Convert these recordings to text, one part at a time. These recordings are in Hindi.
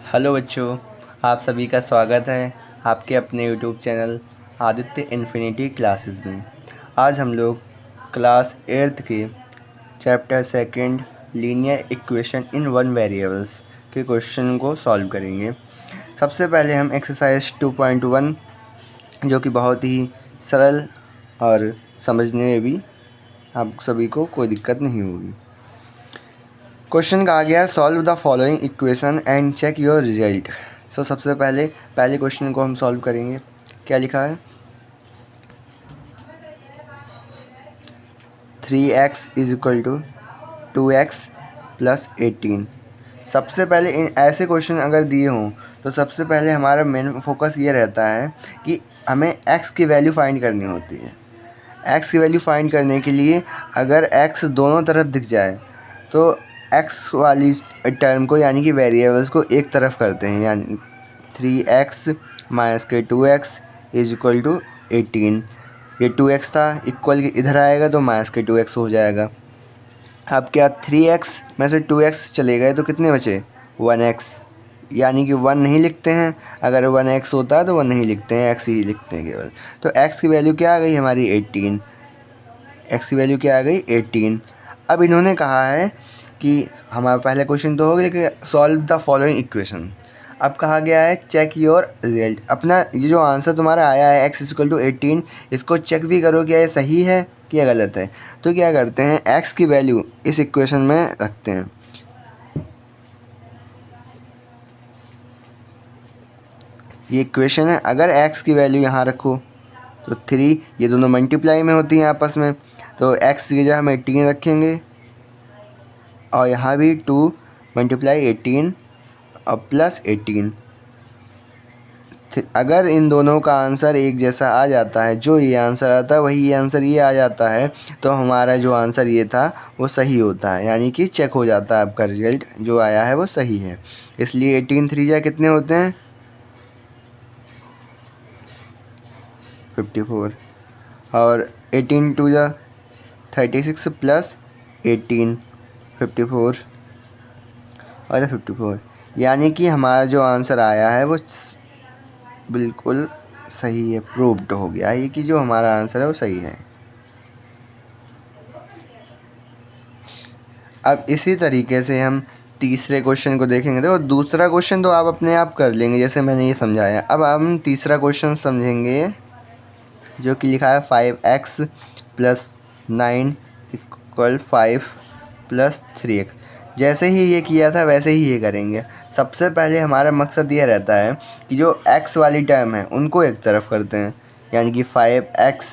हेलो बच्चों, आप सभी का स्वागत है आपके अपने YouTube channel Aditya infinity classes में। आज हम लोग क्लास 8th के chapter second linear equation in one variables के क्वेश्चन को सॉल्व करेंगे। सबसे पहले हम एक्सरसाइज 2.1 जो कि बहुत ही सरल और समझने में भी आप सभी को कोई दिक्कत नहीं होगी। क्वेश्चन कहा गया solve the following equation and check your result. सबसे पहले क्वेश्चन को हम सॉल्व करेंगे। क्या लिखा है? 3x is equal to 2x plus 18। सबसे पहले इन ऐसे क्वेश्चन अगर दिए हों तो सबसे पहले हमारा मेन फोकस ये रहता है कि हमें x की वैल्यू फाइंड करनी होती है। x की वैल्यू फाइंड करने के लिए अगर x दोनों तरफ दिख जाए तो x वाली टर्म को यानी कि वेरिएबल्स को एक तरफ करते हैं, यानी 3x माइनस के 2x इज इक्वल टू 18। ये 2x था, इक्वल के इधर आएगा तो माइनस के 2x हो जाएगा। अब क्या 3x में से 2x चले गए तो कितने बचे? 1x, यानी कि 1 नहीं लिखते हैं। अगर 1x होता है तो 1 नहीं लिखते हैं, x ही लिखते हैं केवल। तो x की वैल्यू क्या आ गई हमारी? 18। x की वैल्यू क्या आ गई? 18। अब इन्होंने कहा है कि हमारा पहला क्वेश्चन तो हो गया कि सॉल्व द फॉलोइंग इक्वेशन। अब कहा गया है चेक योर रिजल्ट। अपना ये जो आंसर तुम्हारा आया है x इक्वल टू 18, इसको चेक भी करो क्या ये सही है क्या गलत है। तो क्या करते हैं, x की वैल्यू इस इक्वेशन में रखते हैं। ये इक्वेशन है, अगर x की वैल्यू यहाँ रखो तो 3, ये दोनों मल्टीप्लाई में होती हैं आपस में, तो x की जगह हम 18 रखेंगे और यहाँ भी 2 मल्टीप्लाई 18 और प्लस 18। अगर इन दोनों का आंसर एक जैसा आ जाता है, जो ये आंसर आता है वही ये आंसर ये आ जाता है, तो हमारा जो आंसर ये था वो सही होता है, यानी कि चेक हो जाता है आपका रिजल्ट जो आया है वो सही है। इसलिए 18 3 जा कितने होते हैं? 54 और 18 2 जा 36 प्लस 18 54 और 54, यानी कि हमारा जो आंसर आया है वो बिल्कुल सही है, प्रूव्ड हो गया है कि जो हमारा आंसर है वो सही है। अब इसी तरीके से हम तीसरे क्वेश्चन को देखेंगे। तो दूसरा क्वेश्चन तो आप अपने आप कर लेंगे जैसे मैंने ये समझाया। अब हम तीसरा क्वेश्चन समझेंगे जो कि लिखा है 5x plus 9 equal 5 plus 3x। जैसे ही ये किया था वैसे ही ये करेंगे। सबसे पहले हमारा मकसद ये रहता है कि जो x वाली टर्म है उनको एक तरफ करते हैं, यानी कि 5x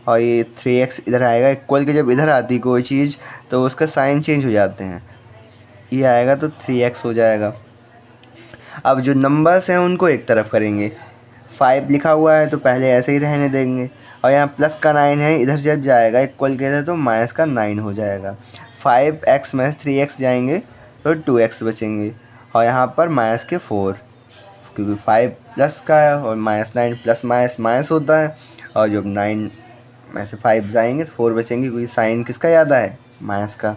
और ये 3x इधर आएगा। इक्वल के जब इधर आती कोई चीज़ तो उसका साइन चेंज हो जाते हैं, ये आएगा तो 3x हो जाएगा। अब जो नंबर्स हैं उनको एक तरफ करेंगे। 5 लिखा हुआ है तो पहले ऐसे ही रहने देंगे, और यहाँ प्लस का 9 है, इधर जब जाएगा इक्वल के इधर तो माइनस का 9 हो जाएगा। 5x में 3x जाएंगे तो 2x बचेंगे, और यहाँ पर माइनस के 4, क्योंकि 5 प्लस का है और माइनस 9 प्लस माइनस माइनस होता है, और जब 9 में से 5 जाएंगे तो 4 बचेंगे, क्योंकि साइन किसका ज़्यादा है? माइनस का।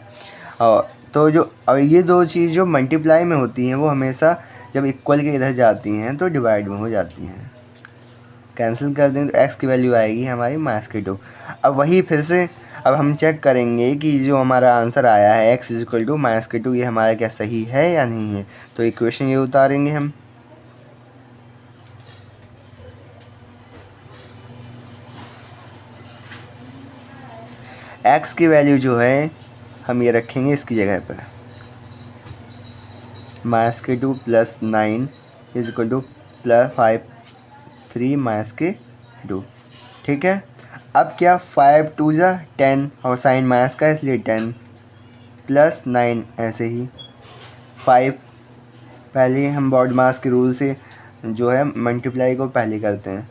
और तो जो अब ये दो चीज़ जो मल्टीप्लाई में होती हैं वो हमेशा जब इक्वल के इधर जाती हैं तो डिवाइड में हो जाती हैं। कैंसिल कर देंगे तो x की वैल्यू आएगी हमारी -2। अब वही फिर से अब हम चेक करेंगे कि जो हमारा आंसर आया है x इक्वल टू -2, ये हमारा क्या सही है या नहीं है। तो इक्वेशन ये उतारेंगे हम। x की वैल्यू जो है हम ये रखेंगे इसकी जगह पर, -2 plus 9 is equal two plus 5 3 -2। ठीक है। अब क्या 5 2 जा 10 और साइन माइनस का इसलिए 10 प्लस 9 ऐसे ही 5। पहले हम बॉड मास के रूल से जो है मल्टीप्लाई को पहले करते हैं।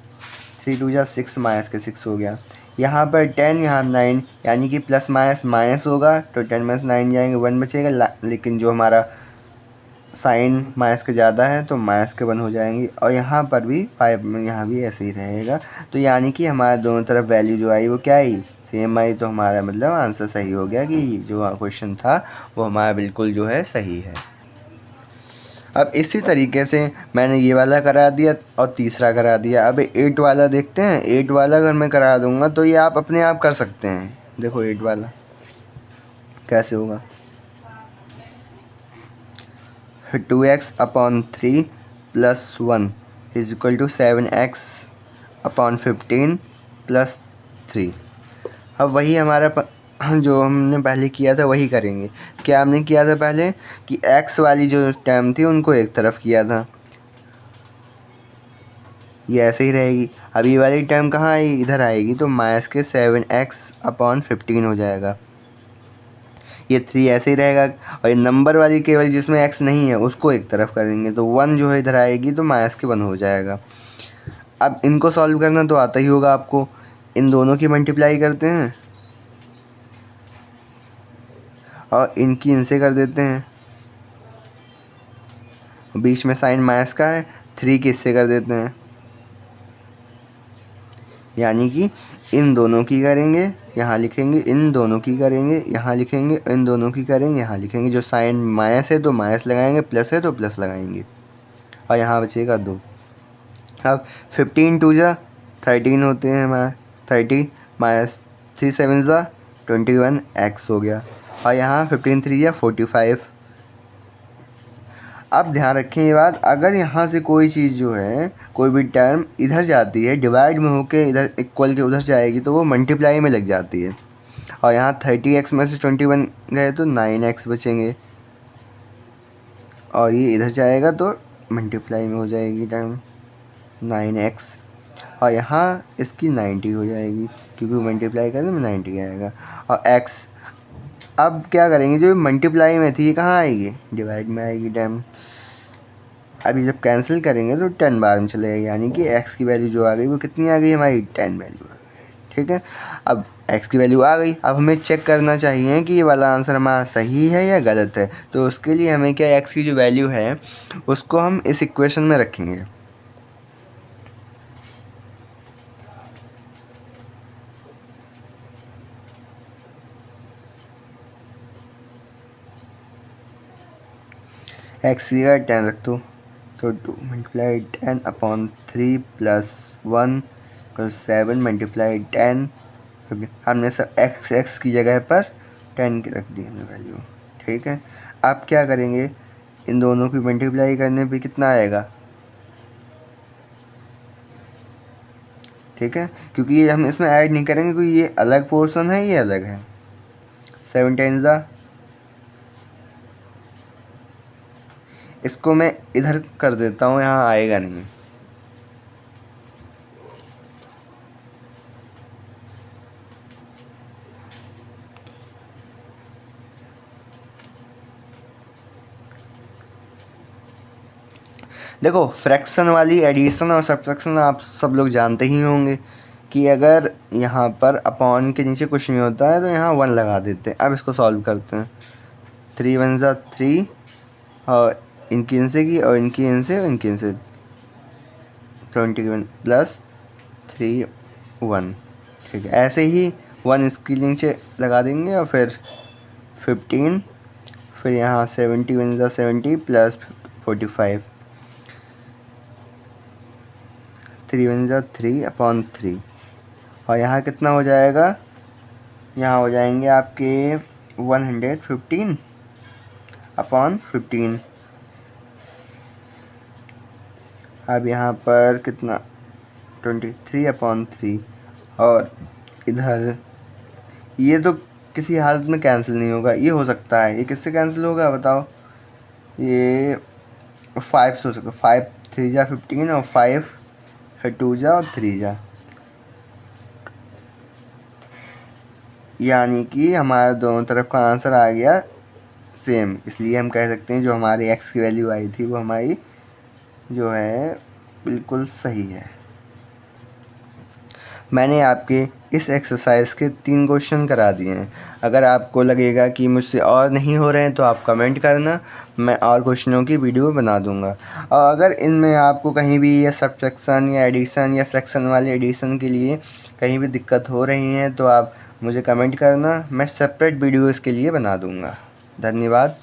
3 2 जा 6 माइनस के 6 हो गया। यहाँ पर 10 यहाँ 9, यानी कि प्लस माइनस माइनस होगा तो 10 माइनस 9 जाएंगे, 1 बचेगा। लेकिन जो हमारा साइन माइनस के ज़्यादा है तो माइनस के 1 हो जाएंगे, और यहाँ पर भी 5 में यहाँ भी ऐसे ही रहेगा। तो यानी कि हमारे दोनों तरफ वैल्यू जो आई वो क्या आई? सेम आई। तो हमारा मतलब आंसर सही हो गया कि जो क्वेश्चन था वो हमारा बिल्कुल जो है सही है। अब इसी तरीके से मैंने ये वाला करा दिया और तीसरा करा दिया। अब 8 वाला देखते हैं। 8 वाला अगर मैं करा दूंगा तो ये आप अपने आप कर सकते हैं। देखो 8 वाला कैसे होगा। 2x/3 + 1 = 7x/15 + 3। अब वही हमारा जो हमने पहले किया था वही करेंगे। क्या हमने किया था पहले कि x वाली जो टर्म थी उनको एक तरफ किया था, ये ऐसे ही रहेगी। अब ये वाली टर्म कहाँ आएगी, इधर आएगी, तो -7x/15 हो जाएगा। ये 3 ऐसे ही रहेगा। और ये नंबर वाली केवल जिसमें x नहीं है उसको एक तरफ करेंगे, तो 1 जो है इधर आएगी तो -1 हो जाएगा। अब इनको सॉल्व करना तो आता ही होगा आपको। इन दोनों की मल्टीप्लाई करते हैं और इनकी इनसे कर देते हैं। बीच में साइन माइनस का है, 3 की इससे कर देते हैं। यानी कि इन दोनों की करेंगे, यहाँ लिखेंगे, इन दोनों की करेंगे, यहाँ लिखेंगे, इन दोनों की करेंगे, यहाँ लिखेंगे। जो साइन माइनस है तो माइनस लगाएंगे, प्लस है तो प्लस लगाएंगे, और यहाँ बचेगा 2। अब 15 2 जा 13 होते हैं हमारे 30 -3 7 जा 21x हो गया। और यहाँ 15 3 या 45। अब ध्यान रखें ये बात, अगर यहाँ से कोई चीज़ जो है, कोई भी टर्म इधर जाती है, डिवाइड में होके इधर इक्वल के उधर जाएगी तो वो मल्टीप्लाई में लग जाती है। और यहाँ 30x में से 21 गए तो 9x बचेंगे, और ये इधर जाएगा तो मल्टीप्लाई में हो जाएगी टर्म 9x। और यहाँ इसकी 90 हो जाएगी क्योंकि मल्टीप्लाई करने में 90 आएगा। और x अब क्या करेंगे, जो मल्टीप्लाई में थी ये कहाँ आएगी, डिवाइड में आएगी टर्म। अभी जब कैंसिल करेंगे तो 10 बार में चलेगा, यानी कि x की वैल्यू जो आ गई वो कितनी आ गई हमारी, 10 वैल्यू आ गई। ठीक है, अब x की वैल्यू आ गई। अब हमें चेक करना चाहिए कि ये वाला आंसर हमारा सही है या गलत है। तो उसके लिए हमें क्या, x की जो वैल्यू है उसको हम इस इक्वेशन में रखेंगे। x की जगह 10 रख दो, तो 2 × 10/3 + 1 = 7 × 10। हमने सब x की जगह पर 10 की रख दी हमने वैल्यू। ठीक है, अब क्या करेंगे, इन दोनों की मल्टीप्लाई करने पे कितना आएगा। ठीक है, क्योंकि ये हम इसमें ऐड नहीं करेंगे क्योंकि ये अलग पोर्शन है, ये अलग है। 7 10 जा, इसको मैं इधर कर देता हूँ, यहाँ आएगा नहीं। देखो फ्रैक्शन वाली एडिशन और सब्ट्रैक्शन आप सब लोग जानते ही होंगे कि अगर यहाँ पर अपॉन के नीचे कुछ नहीं होता है तो यहाँ 1 लगा देते हैं। अब इसको सॉल्व करते हैं। 3 1 जा 3, और इनकी इनसे की, और इनकी इनसे, और इनकी इनसे 21 + 3 1। ठीक है, ऐसे ही 1 इसके नीचे लगा देंगे, और फिर 15, फिर यहाँ 71 जा 70 + 45, 3 1 जा 3/3। और यहाँ कितना हो जाएगा, यहाँ हो जाएंगे आपके 115/15। अब यहाँ पर कितना 23/3। और इधर ये तो किसी हालत में कैंसिल नहीं होगा, ये हो सकता है, ये किससे कैंसिल होगा बताओ, ये 5 से हो सकता है। 5 3 जा 15, और 5 फिर 2 जा और 3 जा, यानी कि हमारे दोनों तरफ का आंसर आ गया सेम। इसलिए हम कह सकते हैं जो हमारी x की वैल्यू आई थी वो हमारी जो है बिल्कुल सही है। मैंने आपके इस एक्सरसाइज के 3 क्वेश्चन करा दिए हैं। अगर आपको लगेगा कि मुझसे और नहीं हो रहे हैं तो आप कमेंट करना, मैं और क्वेश्चनों की वीडियो बना दूंगा। और अगर इनमें आपको कहीं भी या सब्ट्रैक्शन या एडिशन या फ्रैक्शन वाले एडिशन के लिए कहीं भी दिक्कत हो रही है तो आप मुझे कमेंट करना, मैं सेपरेट वीडियो इसके लिए बना दूंगा। धन्यवाद।